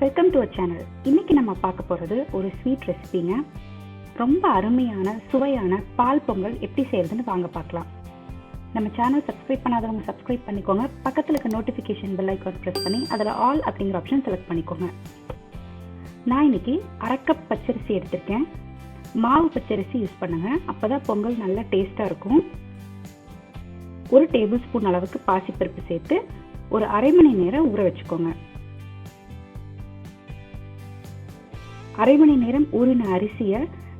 Welcome to our channel. இன்னைக்கு நம்ம பார்க்க போகிறது ஒரு ஸ்வீட் ரெசிபிங்க. ரொம்ப அருமையான சுவையான பால் பொங்கல் எப்படி செய்யறதுன்னு வாங்க பார்க்கலாம். நம்ம சேனல் சப்ஸ்கிரைப் பண்ணாதவங்க சப்ஸ்கிரைப் பண்ணிக்கோங்க. பக்கத்தில் இருக்க நோட்டிஃபிகேஷன் பெல் ஐக்கான் ப்ரெஸ் பண்ணி அதில் ஆல் அப்படிங்கிற ஆப்ஷன் செலக்ட் பண்ணிக்கோங்க. நான் இன்னைக்கு 1/2 கப் பச்சரிசி எடுத்திருக்கேன். மாவு பச்சரிசி யூஸ் பண்ணுங்க, அப்போதான் பொங்கல் நல்லா டேஸ்ட்டாக இருக்கும். 1 டேபிள் ஸ்பூன் அளவுக்கு பாசிப்பருப்பு சேர்த்து ஒரு அரை மணி நேரம் ஊற வச்சுக்கோங்க. அரை மணி நேரம் ஊறின அரிசியை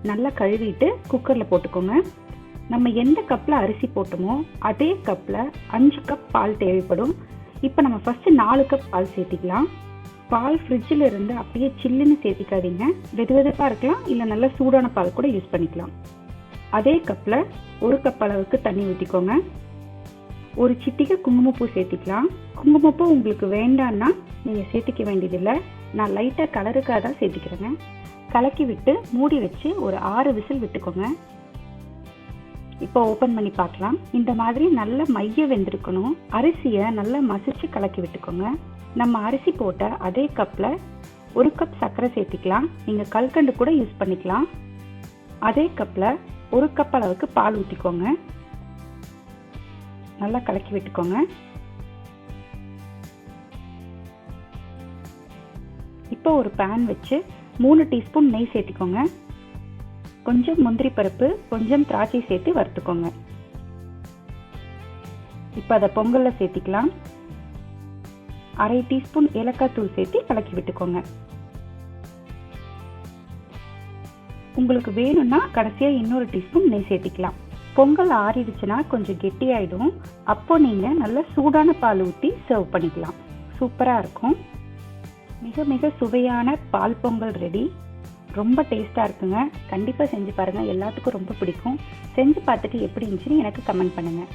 நல்லா கழுவிட்டு குக்கரில் போட்டுக்கோங்க. நம்ம எந்த கப்பில் அரிசி போட்டோமோ அதே கப்பில் 5 கப் பால் தேவைப்படும். இப்போ நம்ம ஃபஸ்ட்டு 4 கப் பால் சேர்த்திக்கலாம். பால் ஃப்ரிட்ஜில் இருந்து அப்படியே சில்லுன்னு சேர்த்திக்காதீங்க. வெது வெதுப்பாக இருக்கலாம், இல்லை நல்லா சூடான பால் கூட யூஸ் பண்ணிக்கலாம். அதே கப்பில் 1 கப் அளவுக்கு தண்ணி ஊற்றிக்கோங்க. ஒரு சிட்டிகை குங்குமப்பூ சேர்த்திக்கலாம். குங்குமப்பூ உங்களுக்கு வேண்டான்னா நீங்கள் சேர்த்திக்க வேண்டியதில்லை. நான் லைட்டாக கலருக்காக தான் சேர்த்திக்கிறேங்க. கலக்கி விட்டு மூடி வச்சு ஒரு 6 விசில் விட்டுக்கோங்க. இப்போ ஓப்பன் பண்ணி பார்க்கலாம். இந்த மாதிரி நல்ல மைய வெந்திருக்கணும். அரிசியை நல்லா மசிச்சு கலக்கி விட்டுக்கோங்க. நம்ம அரிசி போட்ட அதே கப்பில் 1 கப் சர்க்கரை சேர்த்திக்கலாம். நீங்கள் கல்கண்டு கூட யூஸ் பண்ணிக்கலாம். அதே கப்பில் 1 கப் அளவுக்கு பால் ஊற்றிக்கோங்க. நல்லா கலக்கி விட்டுக்கோங்க. இப்போ ஒரு பேன் வச்சு 3 டீஸ்பூன் நெய் சேர்த்திக்கோங்க. கொஞ்சம் முந்திரி பருப்பு, கொஞ்சம் திராட்சை சேர்த்து வறுத்துக்கோங்க. இப்போ அதை பொங்கலில் சேர்த்திக்கலாம். 1/2 டீஸ்பூன் ஏலக்காய் தூள் சேர்த்து கலக்கி விட்டுக்கோங்க. உங்களுக்கு வேணும்னா கடைசியாக இன்னொரு டீஸ்பூன் நெய் சேர்த்திக்கலாம். பொங்கல் ஆறிடுச்சுன்னா கொஞ்சம் கெட்டியாயிடும். அப்போ நீங்கள் நல்ல சூடான பால் ஊற்றி சர்வ் பண்ணிக்கலாம். சூப்பராக இருக்கும். மிக மிக சுவையான பால் பொங்கல் ரெடி. ரொம்ப டேஸ்ட்டாக இருக்குங்க. கண்டிப்பாக செஞ்சு பாருங்கள், எல்லாத்துக்கும் ரொம்ப பிடிக்கும். செஞ்சு பார்த்துட்டு எப்படி இருந்துச்சுன்னு எனக்கு கமெண்ட் பண்ணுங்கள்.